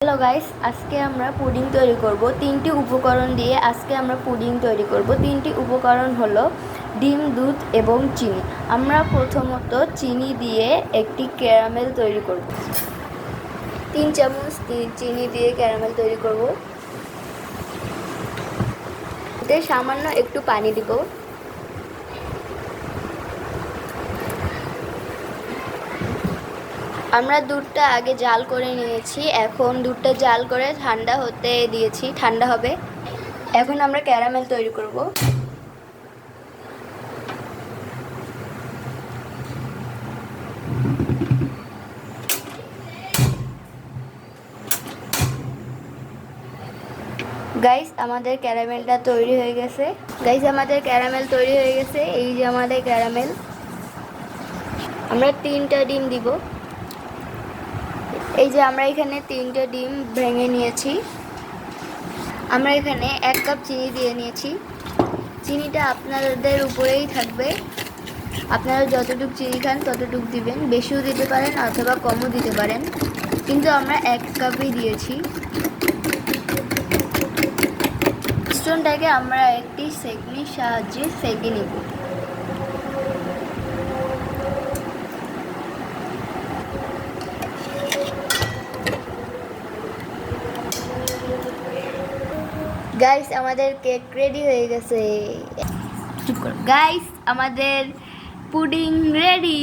Hello guys, আজকে আমরা pudding তৈরি করব তিনটি উপকরণ দিয়ে। আজকে আমরা পুডিং তৈরি করব। তিনটি উপকরণ হলো ডিম, দুধ এবং চিনি। আমরা প্রথমত চিনি দিয়ে একটি ক্যারামেল তৈরি করব। 3 চামচ চিনি দিয়ে ক্যারামেল তৈরি করব। এতে সামান্য একটু পানি দিব। আমরা দুধটা আগে জাল করে নিয়েছি। এখন দুধটা জাল করে ঠান্ডা হতে দিয়েছি, ঠান্ডা হবে। এখন আমরা ক্যারামেল তৈরি করব। গাইস, আমাদের ক্যারামেলটা তৈরি হয়ে গেছে। এই যে আমাদের ক্যারামেল। আমরা 3টা ডিম দিব। এই যে আমরা এখানে 3টা ডিম ভেঙে নিয়েছি। আমরা এখানে 1 কাপ চিনি দিয়ে নিয়েছি। চিনিটা আপনাদের উপরেই থাকবে, আপনারা যতটুকু চিনি খান ততটুকু দিবেন। বেশিও দিতে পারেন অথবা কমও দিতে পারেন, কিন্তু আমরা 1 কাপই দিয়েছি। মিশ্রণটাকে আমরা একটি সেকনির সাহায্যে সেকে নিব। গাইস, আমাদের কেক রেডি হয়ে গেছে। গাইস, আমাদের পুডিং রেডি।